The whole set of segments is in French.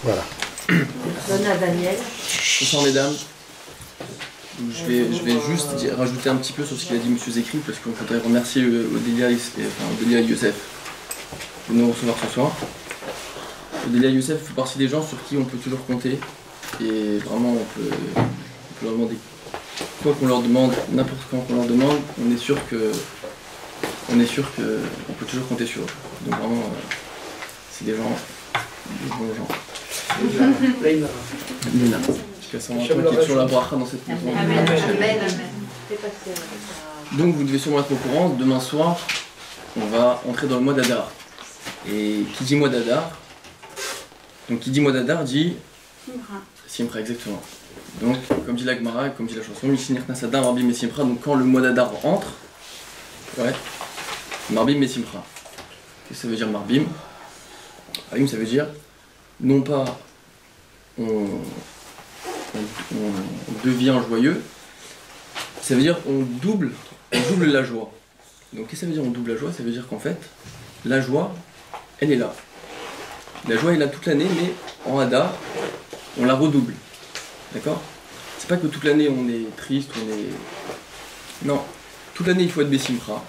Voilà. Donne à Daniel. Bonsoir mesdames. Je vais juste rajouter un petit peu sur ce qu'il a dit M. Zekri, parce qu'on voudrait remercier Odélia et Youssef de nous recevoir ce soir. Odélia et Youssef fait partie des gens sur qui on peut toujours compter. Et vraiment, on peut leur demander quoi qu'on leur demande, n'importe quand qu'on leur demande, on est sûr que on peut toujours compter sur eux. Donc vraiment, c'est des gens, des bons gens. Lina. Qui est toujours la bracha dans cette maison. Donc vous devez sûrement être au courant, demain soir, on va entrer dans le mois d'Adar. Et qui dit mois d'Adar, donc qui dit mois d'Adar dit Simcha, exactement. Donc, comme dit la Gemara, comme dit la chanson, Mishinir Nasadar, Marbim et Simcha, donc quand le mois d'Adar entre, ouais, Marbim et Simcha. Qu'est-ce que ça veut dire Marbim? Marbim, ça veut dire, non pas on devient joyeux, ça veut dire on double la joie. Donc, qu'est-ce que ça veut dire on double la joie? Ça veut dire qu'en fait, la joie, elle est là. La joie est là toute l'année, mais en Hadar, on la redouble. D'accord? C'est pas que toute l'année on est triste, Non. Toute l'année il faut être Bessimcha.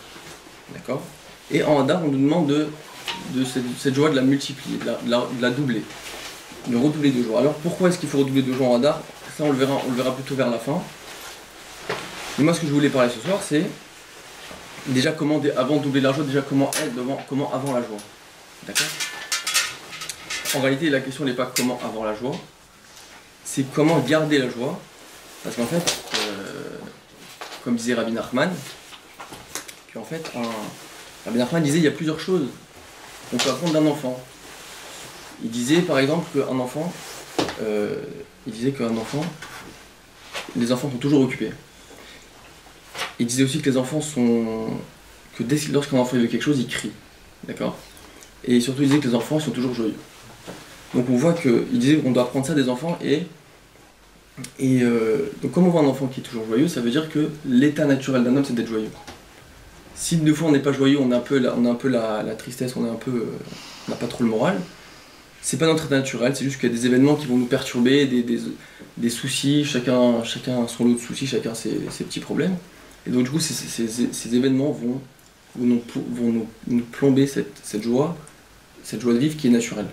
D'accord? Et en Hadar, on nous demande de cette joie de la multiplier, de la doubler. De redoubler de joie. Alors pourquoi est-ce qu'il faut redoubler de joie en Hadar? Ça on le verra plutôt vers la fin. Mais moi ce que je voulais parler ce soir, c'est déjà comment, avant de doubler la joie, déjà comment avant la joie. D'accord? En réalité, la question n'est pas comment avoir la joie, c'est comment garder la joie. Parce qu'en fait, comme disait Rabbi Nachman, Rabbi Nachman disait il y a plusieurs choses qu'on peut apprendre d'un enfant. Il disait par exemple qu'un enfant, les enfants sont toujours occupés. Il disait aussi que les enfants lorsqu'un enfant veut quelque chose, il crie. D'accord? Et surtout, il disait que les enfants sont toujours joyeux. Donc on voit qu'il disait qu'on doit apprendre ça des enfants donc comme on voit un enfant qui est toujours joyeux, ça veut dire que l'état naturel d'un homme c'est d'être joyeux. Si deux fois on n'est pas joyeux, on a un peu la tristesse, on n'a pas trop le moral, c'est pas notre état naturel, c'est juste qu'il y a des événements qui vont nous perturber, des soucis, chacun a son lot de soucis, chacun ses petits problèmes. Et donc du coup ces événements vont nous plomber cette joie de vivre qui est naturelle.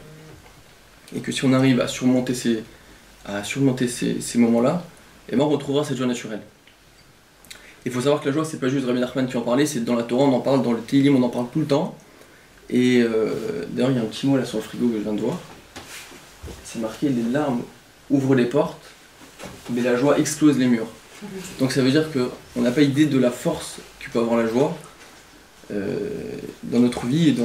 Et que si on arrive à surmonter ces moments-là, et ben on retrouvera cette joie naturelle. Il faut savoir que la joie, c'est pas juste Rabbi Nachman qui en parlait, c'est dans la Torah, on en parle, dans le Tehillim, on en parle tout le temps. Et d'ailleurs, il y a un petit mot là sur le frigo que je viens de voir. C'est marqué: les larmes ouvrent les portes, mais la joie explose les murs. Donc ça veut dire qu'on n'a pas idée de la force que peut avoir la joie dans notre vie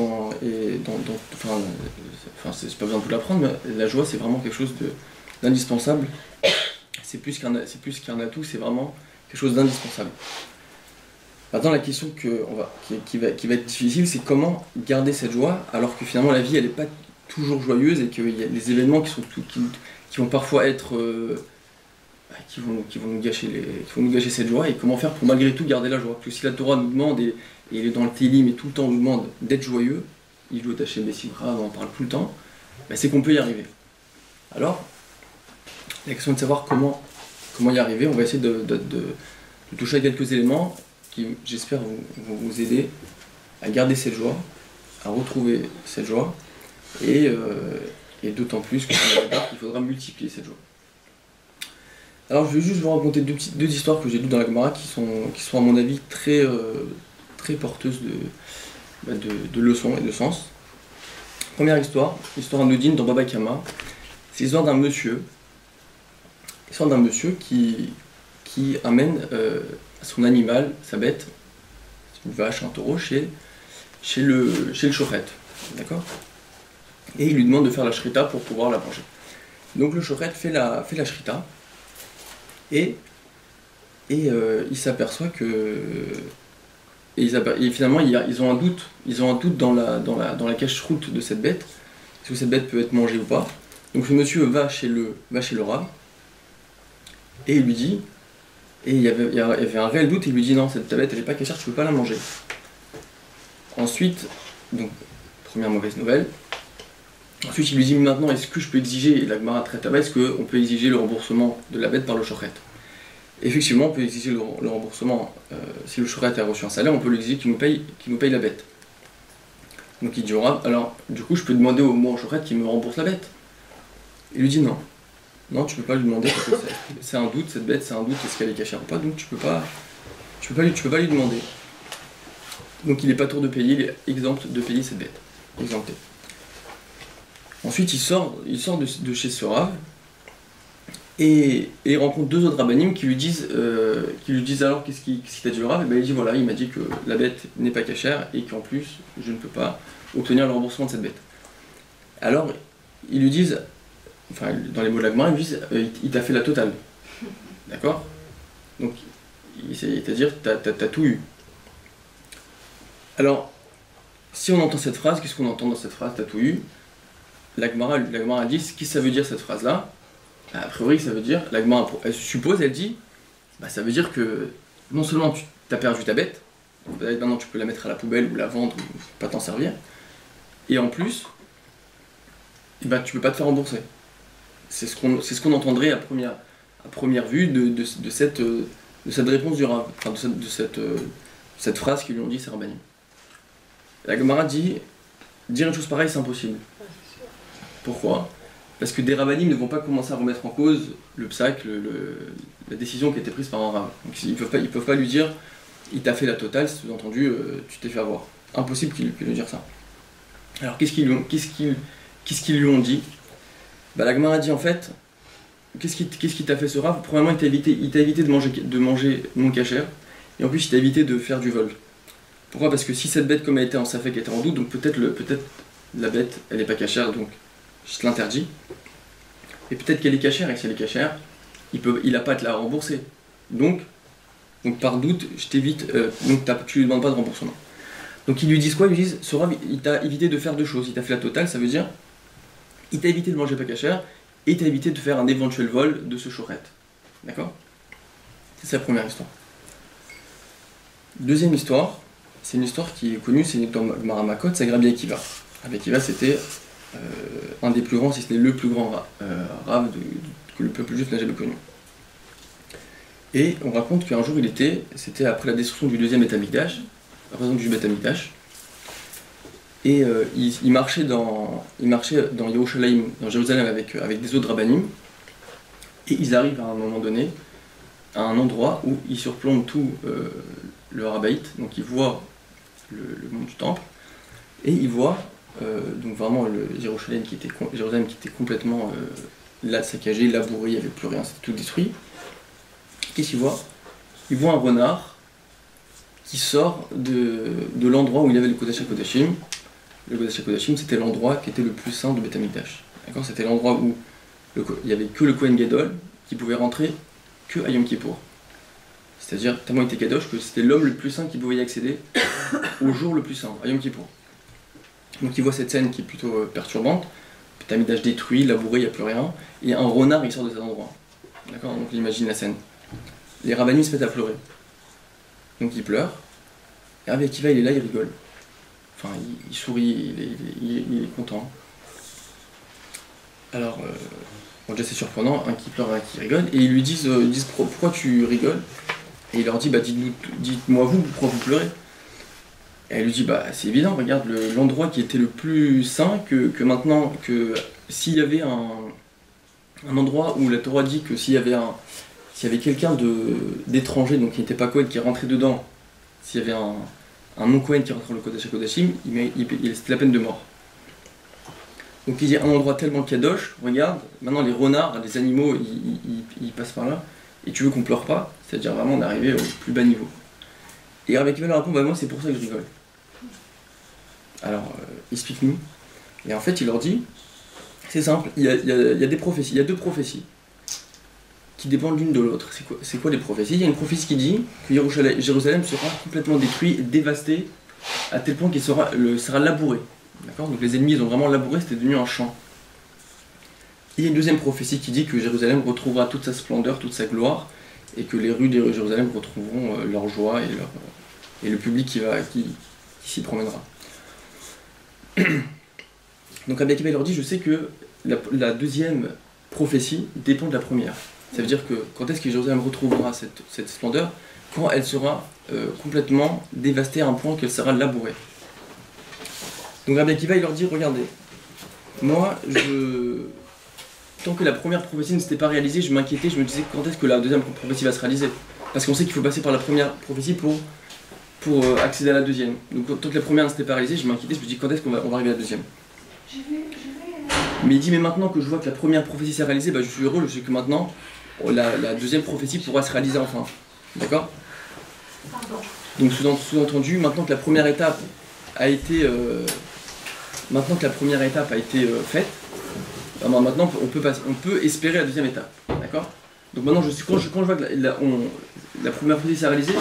c'est pas besoin de tout l'apprendre, mais la joie c'est vraiment quelque chose d'indispensable. C'est plus qu'un atout, c'est vraiment quelque chose d'indispensable. Maintenant la question qui va être difficile, c'est comment garder cette joie alors que finalement la vie elle n'est pas toujours joyeuse et qu'il y a des événements qui vont parfois être qui vont nous gâcher cette joie, et comment faire pour malgré tout garder la joie. Parce que si la Torah nous demande, et il est dans le Tehillim et tout le temps nous demande d'être joyeux, il doit tâcher Bessimcha, on en parle tout le temps, c'est qu'on peut y arriver. Alors, la question est de savoir comment y arriver. On va essayer de toucher à quelques éléments qui, j'espère, vont vous aider à garder cette joie, à retrouver cette joie, et d'autant plus qu'il faudra multiplier cette joie. Alors je vais juste vous raconter deux histoires que j'ai lues dans la Gemara qui sont à mon avis très porteuses de leçons et de sens. Première histoire anodine dans Baba Kama. C'est l'histoire d'un monsieur qui amène son animal, sa bête, une vache, un taureau, chez le shochet, d'accord? Et il lui demande de faire la shrita pour pouvoir la manger. Donc le shochet fait la shrita. Et il s'aperçoit que finalement ils ont un doute dans la cache-route de cette bête, est-ce que cette bête peut être mangée ou pas. Donc le monsieur va chez le Rav et il lui dit, et il y avait un réel doute, il lui dit non, cette bête elle n'est pas cachère, tu peux pas la manger. Ensuite, donc première mauvaise nouvelle, Ensuite, il lui dit maintenant, est-ce que je peux exiger, et la Gemara traite là-bas, est-ce qu'on peut exiger le remboursement de la bête par le shoret? Effectivement, on peut exiger le remboursement. Si le shoret a reçu un salaire, on peut lui exiger qu'il nous paye la bête. Donc il dit au Rav, alors du coup, je peux demander au mon shoret qu'il me rembourse la bête. Il lui dit non. Non, tu peux pas lui demander parce que c'est un doute, cette bête, c'est un doute, est-ce qu'elle est cachée ou pas, donc tu peux pas lui demander. Donc il n'est pas tour de payer, il est exempt de payer cette bête. Exempté. Ensuite, il sort de chez ce Rav et il rencontre deux autres rabbanim qui lui disent alors qu'est-ce qu'il t'a dit le Rav? Et ben, il dit voilà, il m'a dit que la bête n'est pas cachère et qu'en plus je ne peux pas obtenir le remboursement de cette bête. Alors ils lui disent, enfin dans les mots de la Gemara, ils lui disent il t'a fait la totale. D'accord? Donc c'est-à-dire t'as tout eu. Alors si on entend cette phrase, qu'est-ce qu'on entend dans cette phrase t'as tout eu? La Gemara dit qu'est-ce que ça veut dire cette phrase-là? A priori, ça veut dire, la Gemara elle suppose, elle dit, bah, ça veut dire que non seulement tu as perdu ta bête, maintenant tu peux la mettre à la poubelle ou la vendre ou pas t'en servir, et en plus, bah, tu peux pas te faire rembourser. C'est ce qu'on entendrait à première vue de cette réponse du Rav, enfin de cette phrase qu'ils lui ont dit ces rabbanim. La Gemara dit, dire une chose pareille, c'est impossible. Pourquoi? Parce que des rabbanim ne vont pas commencer à remettre en cause le psak, la décision qui a été prise par un rav. Donc ils peuvent pas lui dire il t'a fait la totale, sous-entendu tu t'es fait avoir. Impossible qu'ils lui dire ça. Alors qu'est-ce qu'ils lui ont dit? Bah, la Gemara dit en fait, qu'est-ce qui t'a fait ce rav? Premièrement, il t'a évité de manger non cachère, et en plus il t'a évité de faire du vol. Pourquoi? Parce que si cette bête, comme elle était en safek, était en doute, donc peut-être la bête elle n'est pas cachère, donc je te l'interdis. Et peut-être qu'elle est cachère, et si elle est cachère, il n'a pas à te la rembourser. Donc par doute, je t'évite, tu lui demandes pas de remboursement. Donc ils lui disent quoi? Ils lui disent, ce Rav, il t'a évité de faire deux choses. Il t'a fait la totale, ça veut dire, il t'a évité de manger pas cachère, et il t'a évité de faire un éventuel vol de ce shoret. D'accord? C'est sa première histoire. Deuxième histoire, c'est une histoire qui est connue, c'est une histoire de Maramakot, c'est Rabbi Akiva. Rabbi Akiva, c'était un des plus grands, si ce n'est le plus grand Rav que le peuple juif n'a jamais connu. Et on raconte qu'un jour c'était après la destruction du deuxième Beth Amikdash, la présence du Beth Amikdash, et il marchait dans Yerushalayim, dans Jérusalem avec des autres rabbanim, et ils arrivent à un moment donné à un endroit où ils surplombent tout le Rabaït, donc ils voient le mont du temple, et ils voient donc vraiment le Jérusalem qui était complètement saccagé, labouré, il n'y avait plus rien, c'était tout détruit. Qu'est-ce qu'ils voient? Ils voient un renard qui sort de l'endroit où il y avait le Kodesh HaKodashim. Le Kodesh HaKodashim, c'était l'endroit qui était le plus saint de Beth Amikdash. D'accord? C'était l'endroit où il n'y avait que le Kohen Gadol qui pouvait rentrer que à Yom Kippour. C'est-à-dire, tellement il était Kadosh que c'était l'homme le plus saint qui pouvait y accéder au jour le plus saint, à Yom Kippour. Donc il voit cette scène qui est plutôt perturbante. Beth Amikdash détruit, labouré, il n'y a plus rien. Et un renard, il sort de cet endroit. D'accord? Donc il imagine la scène. Les rabbanim se mettent à pleurer. Donc il pleure. Et Rabbi Akiva, il est là, il rigole. Enfin, il sourit, il est content. Alors, déjà c'est surprenant, un qui pleure, un qui rigole. Et ils lui disent pourquoi tu rigoles? Et il leur dit, dites-moi vous, pourquoi vous pleurez? Et elle lui dit, c'est évident, regarde l'endroit qui était le plus saint, que maintenant, que s'il y avait un endroit où la Torah dit que s'il y avait quelqu'un d'étranger, donc qui n'était pas Kohen, qui rentrait dedans, s'il y avait un non-Kohen qui rentrait dans le Kodesh HaKodashim, c'était la peine de mort. Donc il y a un endroit tellement kadosh, regarde, maintenant les renards, les animaux, ils passent par là, et tu veux qu'on pleure pas? C'est-à-dire vraiment on est arrivé au plus bas niveau. Et Rabbi Akiva leur répond, moi c'est pour ça que je rigole. Alors, explique-nous. Et en fait il leur dit, c'est simple, il y a deux prophéties qui dépendent l'une de l'autre. C'est quoi les prophéties? Il y a une prophétie qui dit que Jérusalem sera complètement détruit, dévasté, à tel point qu'il sera labouré. D'accord? Donc les ennemis ils ont vraiment labouré, c'était devenu un champ. Il y a une deuxième prophétie qui dit que Jérusalem retrouvera toute sa splendeur, toute sa gloire, et que les rues de Jérusalem retrouveront leur joie et le public qui s'y promènera. Donc Rabbi Akiva leur dit, je sais que la deuxième prophétie dépend de la première. Ça veut dire que quand est-ce que Jérusalem retrouvera cette splendeur? Quand elle sera complètement dévastée à un point qu'elle sera labourée. Donc Rabbi Akiva il leur dit, regardez, moi tant que la première prophétie ne s'était pas réalisée, je m'inquiétais, je me disais quand est-ce que la deuxième prophétie va se réaliser? Parce qu'on sait qu'il faut passer par la première prophétie pour accéder à la deuxième. Donc tant que la première ne s'était pas réalisée, je m'inquiétais, je me dis quand est-ce qu'on va arriver à la deuxième? Mais il dit, mais maintenant que je vois que la première prophétie s'est réalisée, je suis heureux, je sais que maintenant la deuxième prophétie pourra se réaliser enfin. D'accord? Donc sous-entendu, maintenant que la première étape a été faite, maintenant on peut espérer la deuxième étape. D'accord? Donc maintenant quand je vois que la première prophétie s'est réalisée,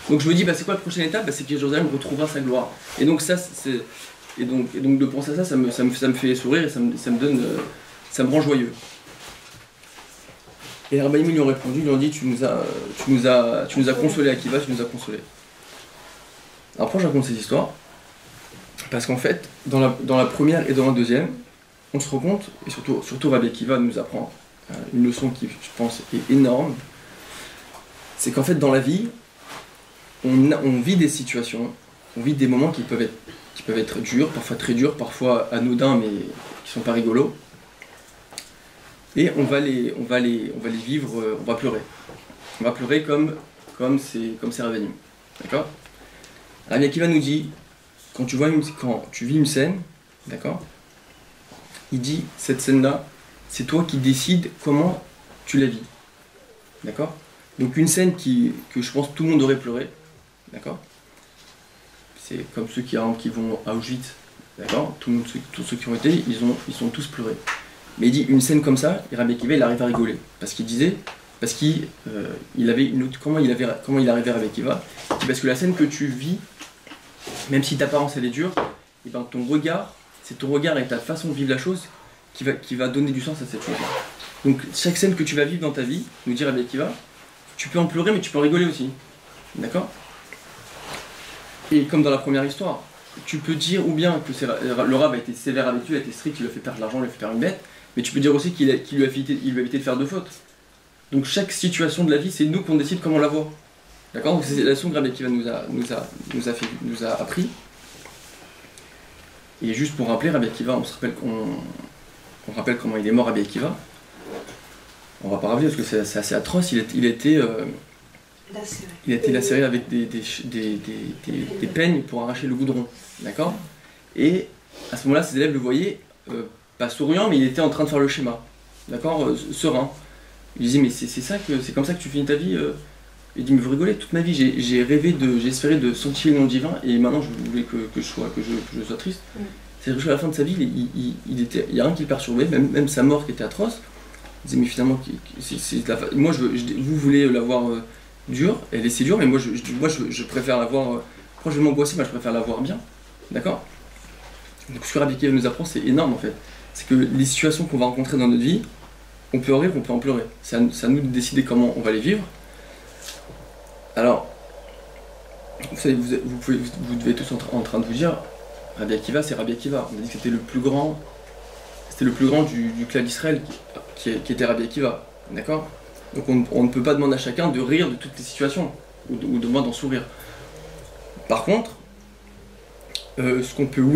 donc je me dis c'est quoi la prochaine étape? C'est que Jérusalem retrouvera sa gloire. Et donc ça et donc de penser à ça me fait sourire et ça me rend joyeux. Et les rabbins lui ont répondu, ils lui ont dit tu nous as consolé Akiva, tu nous as consolé. Alors pourquoi je raconte ces histoires? Parce qu'en fait, dans la première et dans la deuxième, on se rend compte, et surtout Rabbi Akiva nous apprend une leçon qui, je pense, est énorme, c'est qu'en fait, dans la vie, on vit des situations, on vit des moments qui peuvent être durs, parfois très durs, parfois anodins, mais qui sont pas rigolos. Et on va les vivre, on va pleurer. On va pleurer comme c'est Ravanim. D'accord? Rabbi Akiva nous dit, quand tu vis une scène, d'accord? Il dit, cette scène-là, c'est toi qui décides comment tu la vis. D'accord? Donc une scène que je pense tout le monde aurait pleuré. D'accord? C'est comme ceux qui vont à Auschwitz. D'accord? Tous ceux qui ont été, ils sont tous pleurés. Mais il dit, une scène comme ça, Rabbi Akiva, il arrive à rigoler. Parce qu'il avait une autre... Comment il arrivait à Rabbi Akiva? Parce que la scène que tu vis, même si ta apparence elle est dure, et ton regard, c'est ton regard et ta façon de vivre la chose qui va donner du sens à cette chose-là. Donc chaque scène que tu vas vivre dans ta vie, nous dit Rabbi Akiva, tu peux en pleurer mais tu peux en rigoler aussi. D'accord? Et comme dans la première histoire, tu peux dire ou bien que le rab a été sévère avec lui, a été strict, il lui a fait perdre de l'argent, il lui a fait perdre une bête, mais tu peux dire aussi qu'il lui a évité de faire de fautes. Donc chaque situation de la vie, c'est nous qu'on décide comment on la voit. D'accord? Donc c'est la leçon que Rabbi Akiva nous a appris. Et juste pour rappeler, Rabbi Akiva, on rappelle comment il est mort, Rabbi Akiva. On va pas rappeler parce que c'est assez atroce. Il a été lacéré avec des peignes pour arracher le goudron. D'accord? Et à ce moment-là, ses élèves le voyaient, pas souriant, mais il était en train de faire le schéma. D'accord? Serein. Il disait, mais c'est comme ça que tu finis ta vie Il dit, mais vous rigolez, toute ma vie, j'ai espéré de sentir le nom divin, et maintenant je voulais que je sois triste. C'est-à-dire qu'à la fin de sa vie, il y a rien qui le perturbait, même sa mort qui était atroce. Il disait, mais finalement, moi, vous voulez l'avoir dure, elle est dure, mais moi je préfère l'avoir. Quand je vais m'angoisser, moi je préfère l'avoir bien. D'accord? Donc ce que Rabbi Akiva nous apprend, c'est énorme en fait. C'est que les situations qu'on va rencontrer dans notre vie, on peut en rire, on peut en pleurer. C'est à nous de décider comment on va les vivre. Alors, vous savez, vous devez tous en train de vous dire, Rabbi Akiva, c'est Rabbi Akiva. On a dit que c'était le plus grand du clan d'Israël qui était Rabbi Akiva. D'accord? Donc on ne peut pas demander à chacun de rire de toutes les situations, ou de moins d'en sourire. Par contre, ce qu'on peut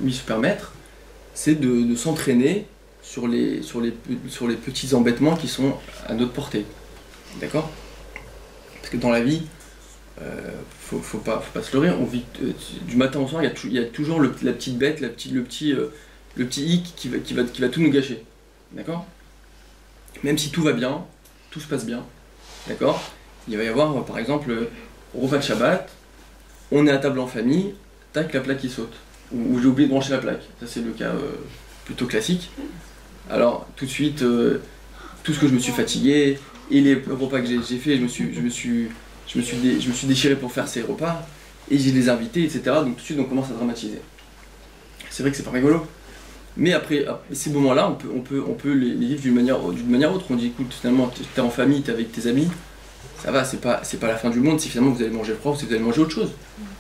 se permettre, c'est de s'entraîner sur les petits embêtements qui sont à notre portée. D'accord? Parce que dans la vie, faut pas se leurrer, on vit du matin au soir, il y a toujours la petite bête, le petit hic qui va tout nous gâcher. D'accord? Même si tout va bien, tout se passe bien. D'accord? Il va y avoir, par exemple, repas de Shabbat, on est à table en famille, tac, la plaque qui saute. Ou j'ai oublié de brancher la plaque. Ça c'est le cas plutôt classique. Alors tout de suite, tout ce que je me suis fatigué, et les repas que j'ai fait, je me suis déchiré pour faire ces repas, et j'ai les invités, etc. Donc tout de suite on commence à dramatiser. C'est vrai que c'est pas rigolo. Mais après ces moments-là, on peut les vivre d'une manière autre. On dit écoute, finalement t'es en famille, t'es avec tes amis, ça va, c'est pas la fin du monde si finalement vous allez manger froid ou si vous allez manger autre chose.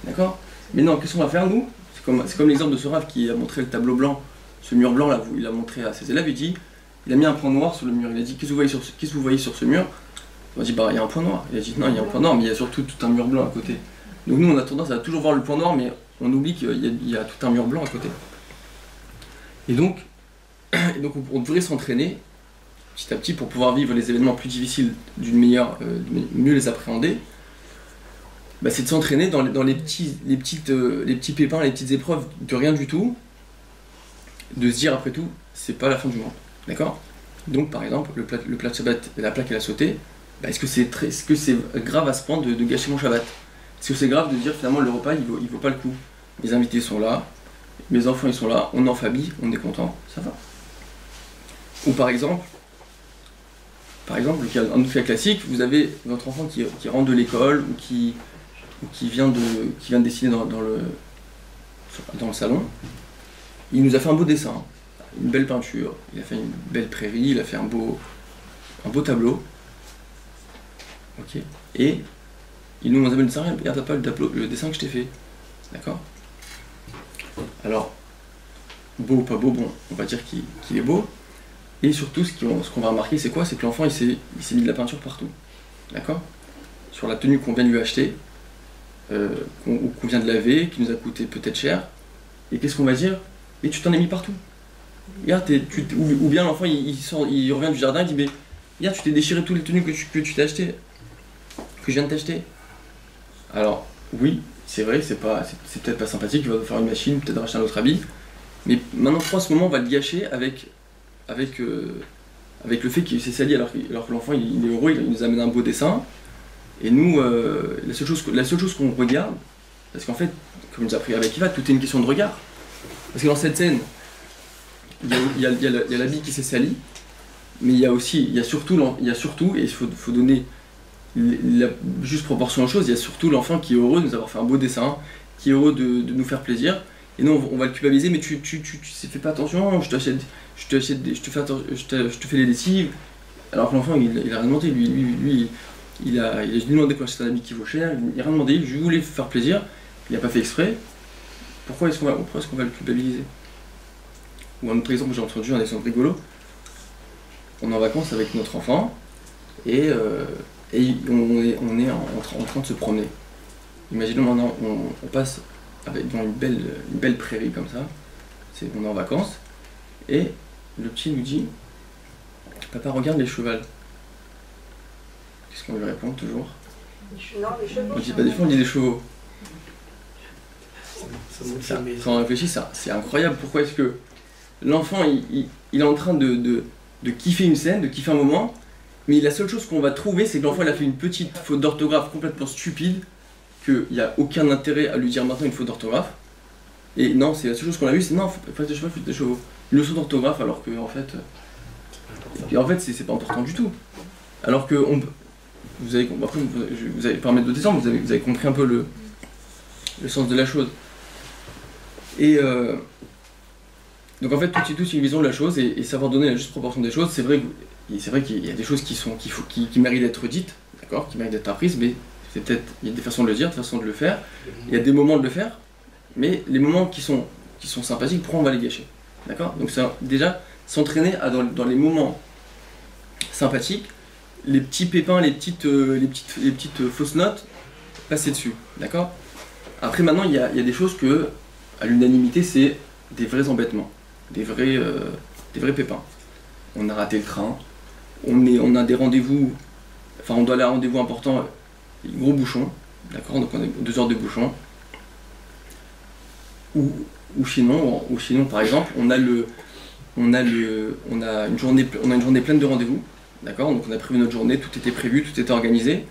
D'accord? Mais non, qu'est-ce qu'on va faire nous? C'est comme l'exemple de ce Rav qui a montré le tableau blanc, ce mur blanc là, il a montré à ses élèves, il a mis un point noir sur le mur, il a dit qu'est-ce que vous voyez sur ce mur? On a dit bah il y a un point noir, il a dit non il y a un point noir mais il y a surtout tout un mur blanc à côté. Donc nous on a tendance à toujours voir le point noir mais on oublie qu'il y a tout un mur blanc à côté. Et donc on devrait s'entraîner petit à petit pour pouvoir vivre les événements plus difficiles d'une meilleure, mieux les appréhender. Bah, c'est de s'entraîner dans les petits pépins, les petites épreuves de rien du tout, de se dire après tout, c'est pas la fin du monde, d'accord? Donc par exemple, le plat de Shabbat, la plaque elle a sauté, bah, est-ce que c'est grave à ce point de gâcher mon Shabbat? Est-ce que c'est grave de dire finalement le repas il vaut pas le coup? Mes invités sont là, mes enfants ils sont là, on est en famille, on est content, ça va. Ou par exemple, un autre cas classique, vous avez votre enfant qui rentre de l'école ou qui vient de dessiner dans le salon. Il nous a fait un beau dessin, une belle peinture, il a fait une belle prairie, il a fait un beau tableau. Ok. Et il nous amène le dessin, regarde pas le dessin que je t'ai fait. D'accord? Alors, beau ou pas beau, bon, on va dire qu'il est beau. Et surtout, ce qu'on va remarquer, c'est quoi? C'est que l'enfant, il s'est mis de la peinture partout. D'accord? Sur la tenue qu'on vient de lui acheter, qu'on vient de laver, qui nous a coûté peut-être cher. Et qu'est-ce qu'on va dire? Mais tu t'en es mis partout. Regarde, ou bien l'enfant, il revient du jardin, il dit, mais regarde, tu t'es déchiré toutes les tenues que tu t'es acheté, que je viens de t'acheter. Alors, oui, c'est vrai, c'est peut-être pas sympathique, il va faire une machine, peut-être racheter un autre habit. Mais maintenant, en ce moment, on va le gâcher avec le fait qu'il s'est sali alors que l'enfant il est heureux, il nous amène un beau dessin. Et nous, la seule chose qu'on regarde, parce qu'en fait, comme nous a appris avec Eva, tout est une question de regard. Parce que dans cette scène, il y a l'habit qui s'est sali, mais il y a surtout, et il faut donner la juste proportion aux choses, il y a surtout l'enfant qui est heureux de nous avoir fait un beau dessin, qui est heureux de nous faire plaisir. Et nous, on va le culpabiliser, mais tu fais pas attention, je te fais les lessives. Alors que l'enfant, il a rien demandé, lui il a demandé pour acheter un habit qui vaut cher, il a rien demandé, je voulais faire plaisir, il n'a pas fait exprès. Pourquoi est-ce qu'on va le culpabiliser? Ou un autre exemple, j'ai entendu un exemple rigolo. On est en vacances avec notre enfant, et on est en train de se promener. Imaginons maintenant, on passe dans une belle prairie comme ça, on est en vacances, et le petit nous dit « Papa, regarde les chevals ». Qu'est-ce qu'on lui répond toujours? Non, les chevaux. On dit pas des chevaux, on dit des chevaux. Quand on réfléchit, c'est incroyable. Pourquoi est-ce que l'enfant il est en train de kiffer une scène, de kiffer un moment, mais la seule chose qu'on va trouver, c'est que l'enfant il a fait une petite faute d'orthographe complètement stupide, qu'il n'y a aucun intérêt à lui dire maintenant une faute d'orthographe. Et non, c'est la seule chose qu'on a vue, c'est non, faut des chevaux, faut des chevaux. Une leçon d'orthographe, alors que en fait c'est pas important du tout. Alors que vous avez permettre d'autres exemples, vous avez compris un peu le sens de la chose. Et donc en fait tout c'est une vision de la chose et savoir donner la juste proportion des choses. C'est vrai qu'il y a des choses qui méritent d'être dites, d'accord, qui méritent d'être apprises, mais il y a des façons de le dire, des façons de le faire. Il y a des moments de le faire, mais les moments qui sont sympathiques, pourquoi on va les gâcher, d'accord? Donc ça, déjà s'entraîner dans les moments sympathiques, les petits pépins, les petites fausses notes, passer dessus, d'accord? Après maintenant il y a des choses que à l'unanimité c'est des vrais embêtements, des vrais pépins. On a raté le train, on a des rendez-vous, enfin on doit aller à un rendez-vous important, gros bouchon, d'accord, donc on a 2 heures de bouchon. Ou sinon par exemple on a une journée pleine de rendez-vous, d'accord, donc on a prévu notre journée, tout était prévu, tout était organisé.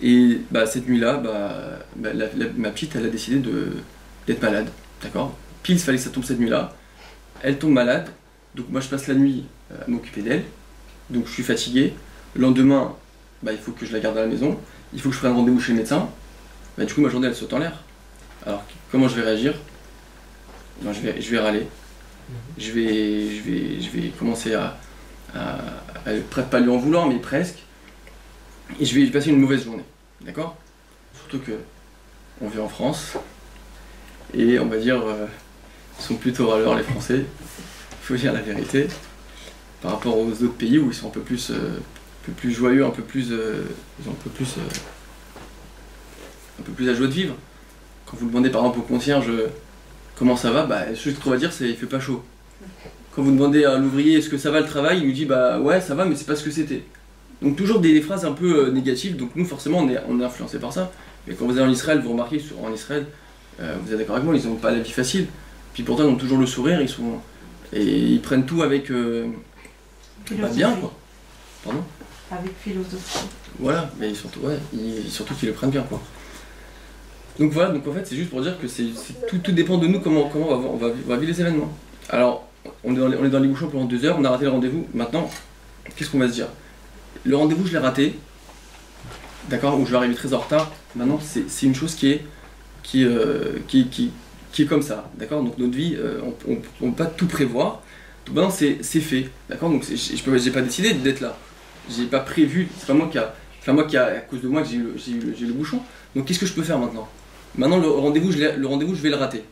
Et cette nuit-là, ma petite elle a décidé d'être malade, d'accord. Pile, il fallait que ça tombe cette nuit-là. Elle tombe malade, donc moi je passe la nuit à m'occuper d'elle, donc je suis fatigué. Le lendemain, il faut que je la garde à la maison, il faut que je prenne rendez-vous chez le médecin. Du coup ma journée elle saute en l'air. Alors comment je vais réagir? Je vais râler. Je vais commencer à pas lui en vouloir, mais presque. Et je vais passer une mauvaise journée, d'accord? Surtout que on vit en France, Et on va dire, ils sont plutôt râleurs les Français, il faut dire la vérité, par rapport aux autres pays où ils sont un peu plus joyeux, un peu plus, ils ont un peu plus la joie de vivre. Quand vous demandez par exemple au concierge comment ça va, bah, la chose qu'on va dire c'est il fait pas chaud. Quand vous demandez à l'ouvrier est-ce que ça va le travail, il nous dit bah ouais ça va mais c'est pas ce que c'était. Donc toujours des phrases un peu négatives, donc nous forcément on est influencé par ça. Mais quand vous allez en Israël, vous remarquez en Israël, vous êtes d'accord avec moi, ils n'ont pas la vie facile. Puis pourtant ils ont toujours le sourire, et ils prennent tout avec bien quoi. Pardon ? Avec philosophie. Voilà, mais surtout qu'ils le prennent bien quoi. Donc voilà, donc en fait c'est juste pour dire que tout dépend de nous comment on va vivre les événements. Alors on est dans les bouchons pendant 2 heures, on a raté le rendez-vous, maintenant qu'est-ce qu'on va se dire? Le rendez-vous je l'ai raté, d'accord, ou je vais arriver très en retard, maintenant c'est une chose qui est comme ça, d'accord, donc notre vie, on ne peut pas tout prévoir, donc maintenant c'est fait, d'accord, donc j'ai pas décidé d'être là, j'ai pas prévu, c'est pas moi qui a, à cause de moi que j'ai eu le bouchon, donc qu'est-ce que je peux faire maintenant? Maintenant le rendez-vous je vais le rater,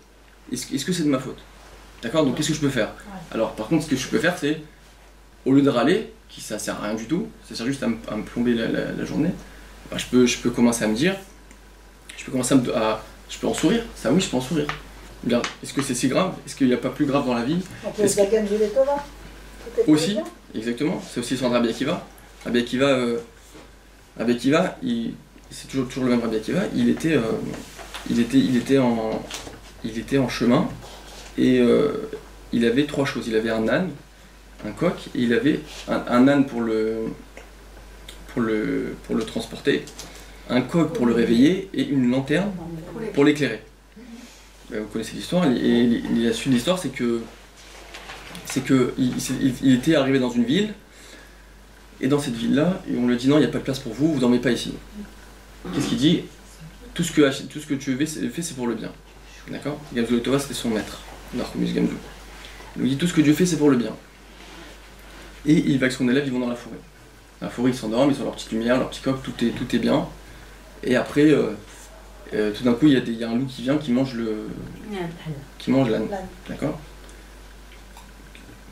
est-ce que c'est de ma faute? D'accord, donc qu'est-ce que je peux faire? Alors par contre ce que je peux faire c'est, au lieu de râler, ça sert à rien du tout, ça sert juste à me plomber la journée, bah, je peux commencer à me dire, je peux en sourire, ça oui je peux en sourire. Regarde, est-ce que c'est si grave? Est-ce qu'il n'y a pas plus grave dans la vie? On peut dire Gamzu les Tova. Aussi, exactement, c'est aussi son Rabbi Akiva. Rabbi Akiva, c'est toujours le même Rabbi Akiva, il était en chemin et il avait 3 choses. Il avait un âne, un coq, et il avait un âne pour le transporter, un coq pour le réveiller et une lanterne pour l'éclairer. Vous connaissez l'histoire, et la suite de l'histoire c'est que il était arrivé dans une ville, et dans cette ville-là, on lui dit non, il n'y a pas de place pour vous, vous dormez pas ici. Qu'est-ce qu'il dit? Tout ce que tu fais, c'est pour le bien. D'accord? Gamzu Tova, c'était son maître, Narkumis Gamzu. Il lui dit tout ce que Dieu fait, c'est pour le bien. Et il va avec son élève, ils vont dans la forêt. Dans la forêt, ils s'endorment, ils ont leur petite lumière, leur petit coq, tout est bien. Et après, tout d'un coup, il y a un loup qui vient, qui mange l'âne. D'accord?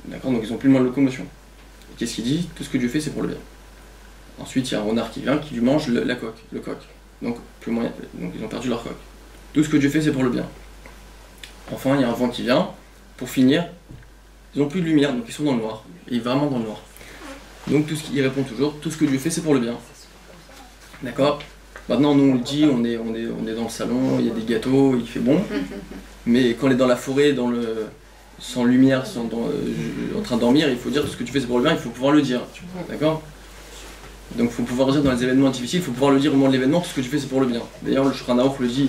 D'accord, donc ils ont plus le moyen de locomotion. Et qu'est-ce qu'il dit? Tout ce que Dieu fait, c'est pour le bien. Ensuite, il y a un renard qui vient, qui lui mange le coq. Donc, donc ils ont perdu leur coq. Tout ce que Dieu fait, c'est pour le bien. Enfin, il y a un vent qui vient. Pour finir, ils n'ont plus de lumière, donc ils sont dans le noir. Et vraiment dans le noir. Donc, il répond toujours, tout ce que Dieu fait, c'est pour le bien. D'accord? Maintenant, nous, on le dit, on est dans le salon, il y a des gâteaux, il fait bon. Mais quand on est dans la forêt, sans lumière, en train de dormir, il faut dire tout ce que tu fais, c'est pour le bien, il faut pouvoir le dire. D'accord? Donc il faut pouvoir dire dans les événements difficiles, il faut pouvoir le dire au moment de l'événement, tout ce que tu fais c'est pour le bien. D'ailleurs le Shulchan Aruch le dit, le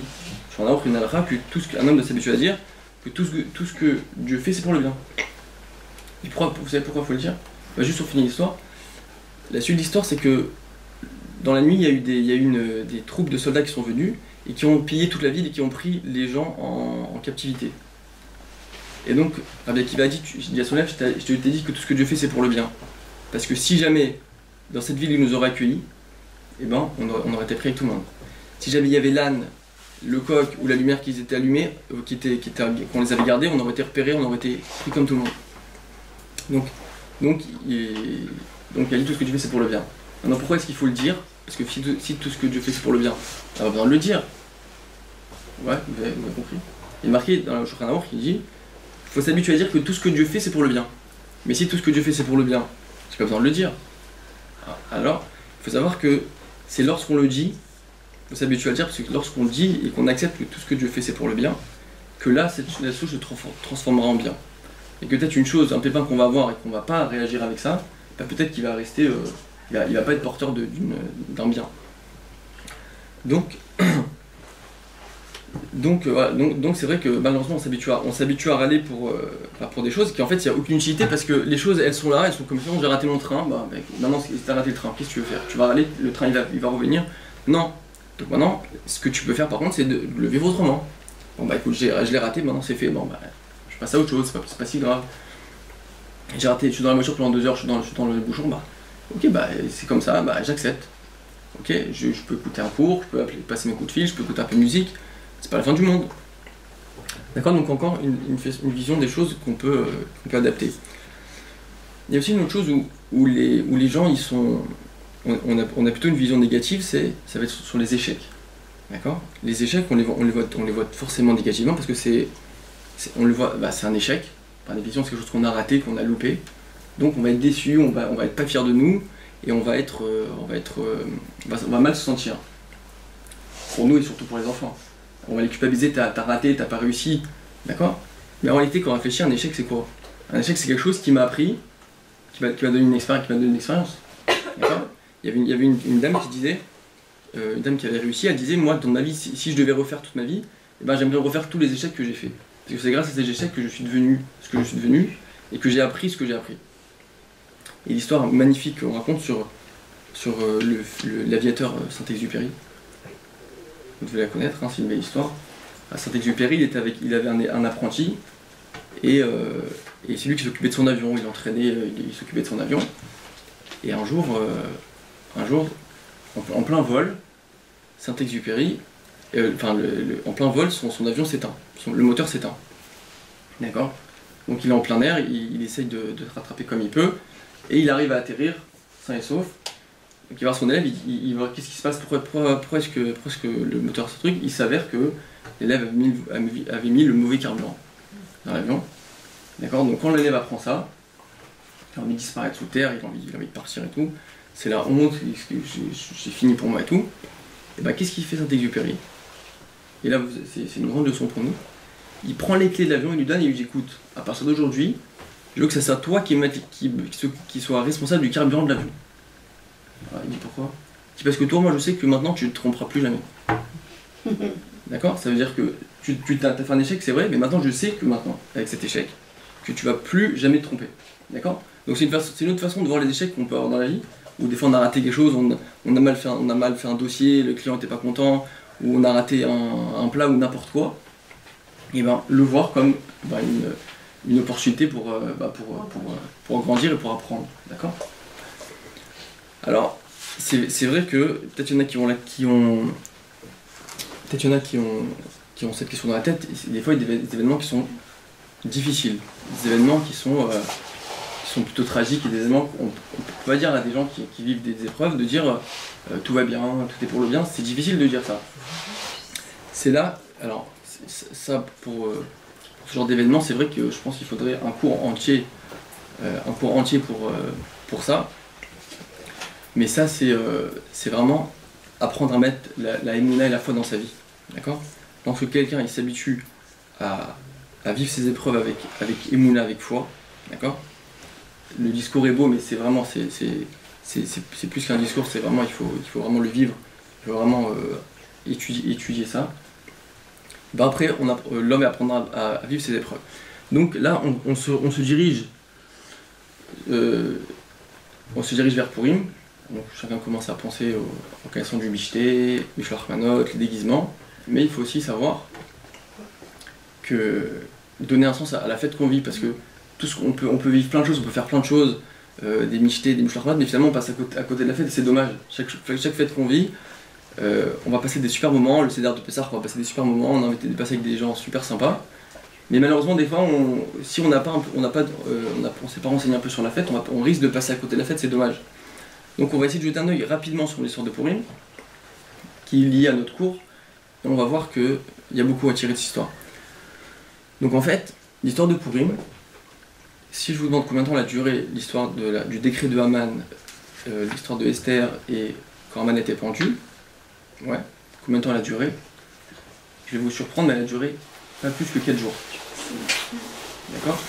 Shulchan Aruch, une halakha, que un homme doit s'habituer à dire que tout ce que Dieu fait c'est pour le bien. Et vous savez pourquoi il faut le dire? Bah, juste pour finir l'histoire, la suite de l'histoire c'est que dans la nuit il y a eu des troupes de soldats qui sont venus et qui ont pillé toute la ville et qui ont pris les gens en captivité. Et donc Rabbi Akiva a dit à son élève, je t'ai dit que tout ce que Dieu fait c'est pour le bien. Parce que si jamais dans cette ville, ils nous auraient accueillis, eh ben, on aurait été pris avec tout le monde. Si jamais il y avait l'âne, le coq ou la lumière qui étaient allumés, qu'on les avait gardés, on aurait été repérés, on aurait été pris comme tout le monde. Donc il a dit tout ce que Dieu fait c'est pour le bien. Maintenant pourquoi est-ce qu'il faut le dire? Parce que si tout ce que Dieu fait c'est pour le bien, on a besoin de le dire. Ouais, vous avez compris. Il est marqué dans le Shulchan Aruch, il dit, il faut s'habituer à dire que tout ce que Dieu fait c'est pour le bien. Mais si tout ce que Dieu fait c'est pour le bien, j'ai pas besoin de le dire. Alors, il faut savoir que c'est lorsqu'on le dit, il faut s'habituer à le dire, parce que lorsqu'on le dit et qu'on accepte que tout ce que Dieu fait c'est pour le bien, que là, la chose se transformera en bien. Et que peut-être une chose, un pépin qu'on va avoir et qu'on va pas réagir avec ça, bah peut-être qu'il va rester, il va pas être porteur d'un bien. Donc c'est vrai que malheureusement on s'habitue à râler pour des choses qui en fait il n'y a aucune utilité parce que les choses elles sont là, elles sont comme ça, j'ai raté mon train, bah maintenant t'as raté le train, qu'est-ce que tu veux faire? Tu vas râler, le train il va revenir? Non. Donc maintenant, ce que tu peux faire par contre c'est de le vivre autrement. Bon bah écoute, je l'ai raté, maintenant c'est fait, bon bah je passe à autre chose, c'est pas si grave. J'ai raté, je suis dans la voiture pendant 2 heures, je suis dans le bouchon, bah ok bah c'est comme ça, bah j'accepte. Ok, je peux écouter un cours, je peux passer mes coups de fil, je peux écouter un peu de musique. C'est pas la fin du monde. D'accord, donc encore une vision des choses qu'on peut adapter. Il y a aussi une autre chose où les gens, ils sont... On a plutôt une vision négative, ça va être sur les échecs. D'accord. Les échecs, on les voit forcément négativement parce que on le voit, c'est un échec. Par définition, c'est quelque chose qu'on a raté, qu'on a loupé. Donc on va être déçu, on va être pas fier de nous et on va mal se sentir. Pour nous et surtout pour les enfants. On va les culpabiliser, t'as raté, t'as pas réussi. D'accord. Mais en réalité, quand on réfléchit, un échec, c'est quoi? Un échec, c'est quelque chose qui m'a appris, qui m'a donné une expérience. D'accord. Il y avait une dame qui disait, une dame qui avait réussi, elle disait, moi, dans ma vie, si je devais refaire toute ma vie, eh ben, j'aimerais refaire tous les échecs que j'ai faits. Parce que c'est grâce à ces échecs que je suis devenu ce que je suis devenu, et que j'ai appris ce que j'ai appris. Et l'histoire magnifique qu'on raconte sur l'aviateur Saint-Exupéry, vous devez la connaître, hein, c'est une belle histoire. À Saint-Exupéry, il avait un apprenti, et c'est lui qui s'occupait de son avion, il l'entraînait, il s'occupait de son avion. Et un jour, en plein vol, Saint-Exupéry, en plein vol, son avion s'éteint, le moteur s'éteint. D'accord. Donc il est en plein air, il essaye de se rattraper comme il peut, et il arrive à atterrir, sain et sauf. Donc il va voir son élève, il voit qu'est-ce qui se passe, pourquoi est-ce que le moteur se truc. Il s'avère que l'élève avait mis le mauvais carburant dans l'avion. D'accord. Donc quand l'élève apprend ça, il a envie de disparaître sous terre, il a envie de partir et tout. C'est la honte, j'ai fini pour moi et tout. Et ben qu'est-ce qu'il fait Saint-Exupéry? Et là, c'est une grande leçon pour nous. Il prend les clés de l'avion, il lui donne et il lui dit écoute, à partir d'aujourd'hui, je veux que ça soit toi qui soit responsable du carburant de l'avion. Il dit pourquoi? Il dit parce que toi, moi je sais que maintenant tu ne te tromperas plus jamais. D'accord. Ça veut dire que tu as fait un échec, c'est vrai, mais maintenant je sais que maintenant, avec cet échec, que tu vas plus jamais te tromper. D'accord. Donc c'est une autre façon de voir les échecs qu'on peut avoir dans la vie, où des fois on a raté quelque chose, on a mal fait un dossier, le client n'était pas content, ou on a raté un plat ou n'importe quoi. Et ben le voir comme une opportunité pour grandir et pour apprendre. D'accord. Alors c'est vrai que peut-être il y en a qui ont cette question dans la tête. Des fois il y a des événements qui sont difficiles, des événements qui sont plutôt tragiques, et des événements on peut pas dire à des gens qui vivent des épreuves de dire tout va bien, tout est pour le bien. C'est difficile de dire ça. C'est là, alors ça pour ce genre d'événement, c'est vrai que je pense qu'il faudrait un cours entier pour ça. Mais ça c'est vraiment apprendre à mettre la émouna et la foi dans sa vie. D'accord. Lorsque quelqu'un il s'habitue à vivre ses épreuves avec émouna, avec foi, d'accord. Le discours est beau, mais c'est vraiment c'est plus qu'un discours, c'est vraiment il faut vraiment le vivre, il faut vraiment étudier ça. Ben après, l'homme apprendra à vivre ses épreuves. Donc là, on se dirige vers Purim. Donc chacun commence à penser aux questions du Michté, du Shlochmanot, les déguisements. Mais il faut aussi savoir que donner un sens à la fête qu'on vit, parce que on peut vivre plein de choses, on peut faire plein de choses, des Michté, des Mishlochmanot, mais finalement on passe à côté de la fête et c'est dommage. Chaque fête qu'on vit, on va passer des super moments, le Seder de Pessah, on va passer des super moments, on a envie de passer avec des gens super sympas. Mais malheureusement, des fois, si on s'est pas renseigné un peu sur la fête, on risque de passer à côté de la fête, c'est dommage. Donc on va essayer de jeter un œil rapidement sur l'histoire de Purim, qui est liée à notre cours, et on va voir qu'il y a beaucoup à tirer de cette histoire. Donc en fait, l'histoire de Purim, si je vous demande combien de temps a duré l'histoire du décret de Haman, l'histoire de Esther et quand Haman était pendu, ouais, combien de temps elle a duré? Je vais vous surprendre, mais elle a duré pas plus que 4 jours. D'accord?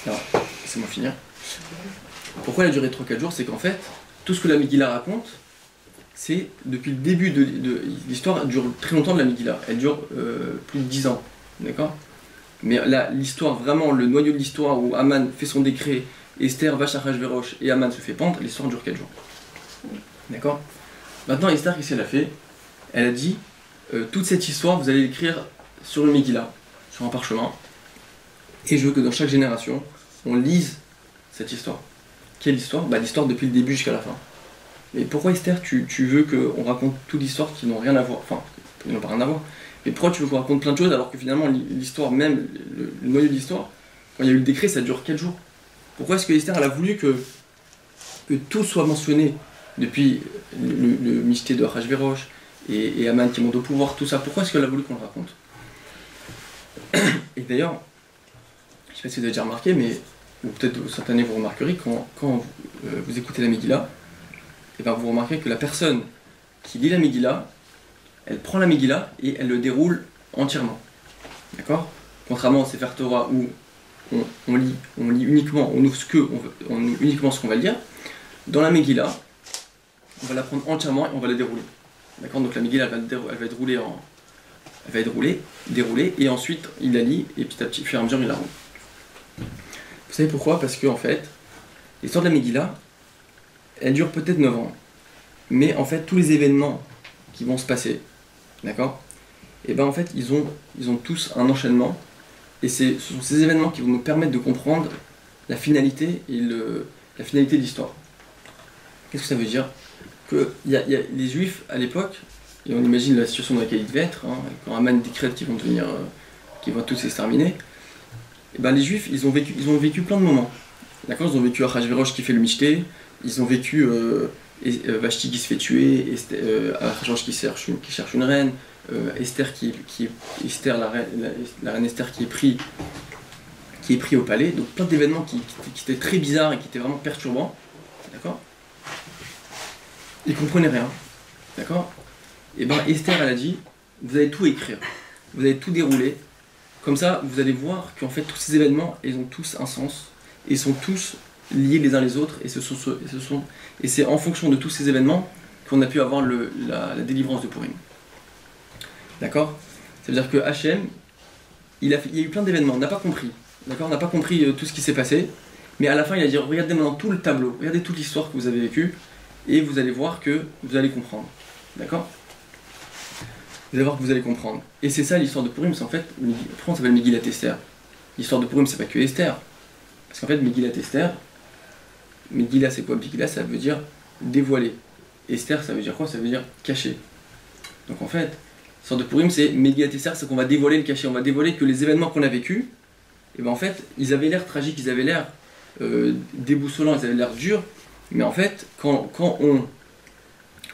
Alors, laissez-moi finir. Pourquoi elle a duré 3-4 jours? C'est qu'en fait, tout ce que la Megillah raconte, c'est depuis le début de l'histoire, dure très longtemps de la Megillah. Elle dure plus de 10 ans. D'accord? Mais là, l'histoire, vraiment, le noyau de l'histoire où Haman fait son décret, Esther va chez Achashverosh et Haman se fait pendre, l'histoire dure 4 jours. D'accord? Maintenant, Esther, qu'est-ce qu'elle a fait? Elle a dit toute cette histoire, vous allez l'écrire sur une Megillah, sur un parchemin, et je veux que dans chaque génération, on lise cette histoire. Quelle histoire? Bah, l'histoire depuis le début jusqu'à la fin. Mais pourquoi Esther, tu veux qu'on raconte toute l'histoire qui n'ont rien à voir? Enfin, qui n'ont pas rien à voir. Mais pourquoi tu veux qu'on raconte plein de choses alors que finalement l'histoire même, le noyau de l'histoire, quand il y a eu le décret, ça dure 4 jours? Pourquoi est-ce que Esther elle a voulu que tout soit mentionné depuis le mystère de Achashverosh et Haman qui monte au pouvoir, tout ça? Pourquoi est-ce qu'elle a voulu qu'on le raconte? Et d'ailleurs, je ne sais pas si vous avez déjà remarqué, mais ou peut-être cette année vous remarquerez, quand vous écoutez la Megillah, et ben vous remarquerez que la personne qui lit la Megillah, elle prend la Megillah et elle le déroule entièrement. D'accord? Contrairement au Sefer Torah où on lit uniquement, on ouvre uniquement ce qu'on va lire, dans la Megillah, on va la prendre entièrement et on va la dérouler. D'accord? Donc la Megillah elle va être déroulée, et ensuite il la lit et petit à petit, au fur et à mesure il la roule. Vous savez pourquoi? Parce que en fait, l'histoire de la Megillah, elle dure peut-être 9 ans, mais en fait tous les événements qui vont se passer, d'accord? Et ben en fait ils ont tous un enchaînement, et ce sont ces événements qui vont nous permettre de comprendre la finalité la finalité de l'histoire. Qu'est-ce que ça veut dire? Que il y a les Juifs à l'époque, et on imagine la situation dans laquelle ils devaient être, hein, quand Haman décrète qu'ils vont tous s'exterminer, et ben les Juifs ils ont vécu plein de moments. D'accord? Ils ont vécu Achashverosh qui fait le Michté, ils ont vécu Vashti qui se fait tuer, Achashverosh qui cherche une reine, Esther la reine Esther qui est pris au palais. Donc plein d'événements qui étaient très bizarres et qui étaient vraiment perturbants. D'accord? Ils comprenaient rien. D'accord? Et ben Esther elle a dit, vous allez tout écrire, vous allez tout dérouler, comme ça vous allez voir qu'en fait tous ces événements ils ont tous un sens, et ils sont tous liés les uns les autres, et c'est en fonction de tous ces événements qu'on a pu avoir la délivrance de Purim. D'accord? Ça veut dire que Hachem, il y a eu plein d'événements, on n'a pas compris. D'accord? On n'a pas compris tout ce qui s'est passé, mais à la fin il a dit, regardez maintenant tout le tableau, regardez toute l'histoire que vous avez vécue, et vous allez voir que vous allez comprendre. D'accord? Vous allez voir que vous allez comprendre. Et c'est ça l'histoire de Purim, c'est en fait, pourquoi on s'appelle Megillat Esther? L'histoire de Purim c'est pas que Esther. Parce qu'en fait Megillat Esther, Megillah c'est quoi? Megillah ça veut dire dévoiler. Esther ça veut dire quoi? Ça veut dire cacher. Donc en fait, l'histoire de Purim c'est Megillat Esther, c'est qu'on va dévoiler le cacher. On va dévoiler que les événements qu'on a vécus, et ben en fait, ils avaient l'air tragiques, ils avaient l'air déboussolants, ils avaient l'air durs, mais en fait, quand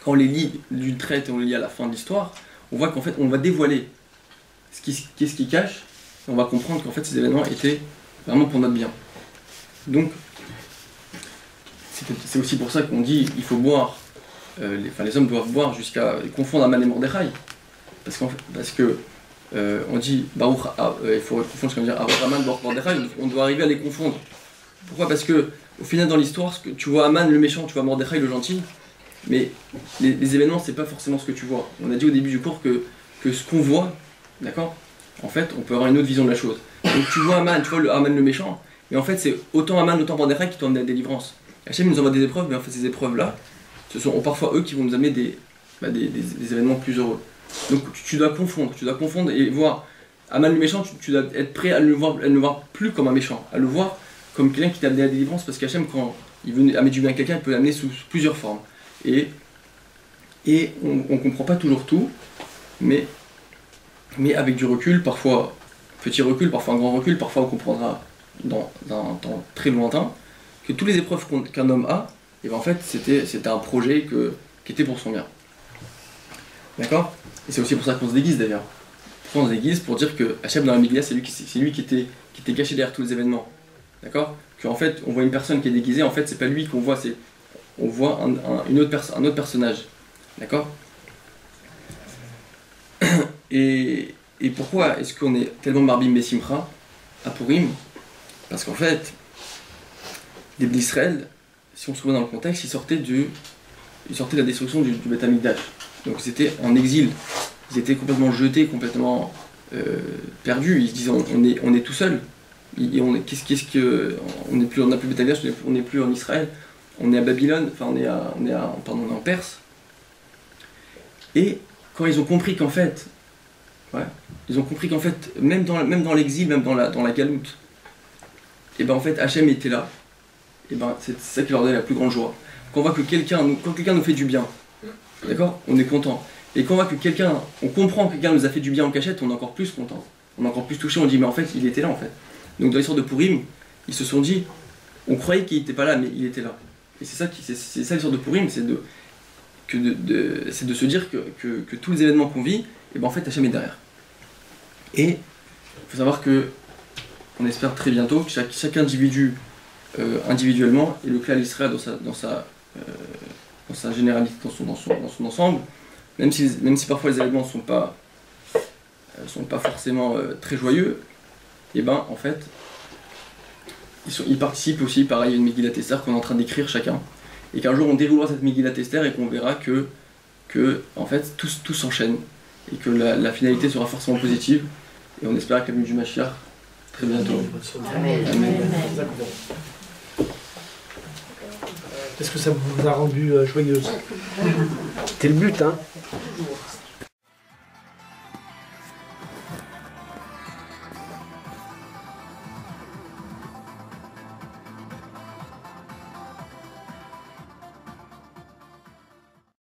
on les lit d'une traite et on les lit à la fin de l'histoire, on voit qu'en fait on va dévoiler qu'est-ce qui cache, et on va comprendre qu'en fait ces événements étaient vraiment pour notre bien. Donc c'est aussi pour ça qu'on dit il faut boire, les hommes doivent boire jusqu'à confondre Haman et Mordechai, parce que on dit Baruch, il faut confondre ce qu'on dit Haman, Baruch, Mordechai, on doit arriver à les confondre. Pourquoi? Parce que au final dans l'histoire, tu vois Haman le méchant, tu vois Mordechai le gentil, mais les événements c'est pas forcément ce que tu vois. On a dit au début du cours que ce qu'on voit, d'accord, en fait on peut avoir une autre vision de la chose. Donc tu vois Haman, tu vois Haman le méchant, mais en fait c'est autant Haman autant Mordechai qui t'ont amené à la délivrance. Hachem nous envoie des épreuves, mais en fait ces épreuves là, ce sont parfois eux qui vont nous amener des événements plus heureux. Donc tu dois confondre et voir Haman le méchant, tu dois être prêt à ne le voir plus comme un méchant, à le voir comme quelqu'un qui t'a amené à la délivrance, parce qu'Hachem quand il veut amener du bien à quelqu'un, il peut l'amener sous plusieurs formes. Et on comprend pas toujours tout, mais avec du recul, parfois petit recul, parfois un grand recul, parfois on comprendra dans un temps très lointain que toutes les épreuves qu'un homme a, et ben en fait c'était un projet qui était pour son bien. D'accord? Et c'est aussi pour ça qu'on se déguise d'ailleurs. Pourquoi on se déguise? Pour dire que Hachem dans la Megillah c'est lui qui était caché derrière tous les événements. D'accord? Qu'en fait on voit une personne qui est déguisée, en fait c'est pas lui qu'on voit, on voit un autre personnage. D'accord? Et pourquoi est-ce qu'on est tellement Marbim Bessimcha à Purim? Parce qu'en fait, les Bnei Israël, si on se trouve dans le contexte, ils sortaient de la destruction du Beth Amikdash. Donc ils étaient en exil, ils étaient complètement jetés, complètement perdus. Ils se disaient on est tout seul. On n'a plus Beth Amikdash, on n'est plus en Israël. On est à Babylone, enfin on est en Perse. Et quand ils ont compris qu'en fait, même dans l'exil, même dans la galoute, et ben en fait Hachem était là. Et ben c'est ça qui leur donnait la plus grande joie. Quand on voit que quand quelqu'un nous fait du bien, d'accord, on est content. Et quand on voit que on comprend que quelqu'un nous a fait du bien en cachette, on est encore plus content. On est encore plus touché, on dit mais en fait il était là en fait. Donc dans l'histoire de Pourim, ils se sont dit, on croyait qu'il n'était pas là, mais il était là. Et c'est ça l'histoire de Pourim, c'est de se dire que tous les événements qu'on vit, et ben en fait Hachem est derrière. Et il faut savoir que, on espère très bientôt, que chaque individu individuellement, et le Klal Israël dans sa généralité, dans son ensemble, même si parfois les événements ne sont pas forcément très joyeux, et ben en fait, ils participent aussi, pareil, à une Megillat Esther qu'on est en train d'écrire chacun, et qu'un jour on déroulera cette Megillat Esther et qu'on verra que en fait tout s'enchaîne, et que la finalité sera forcément positive, et on espère qu'à la venue du Mashiach, très bientôt. Amen. Est-ce que ça vous a rendu joyeuse? C'était le but, hein?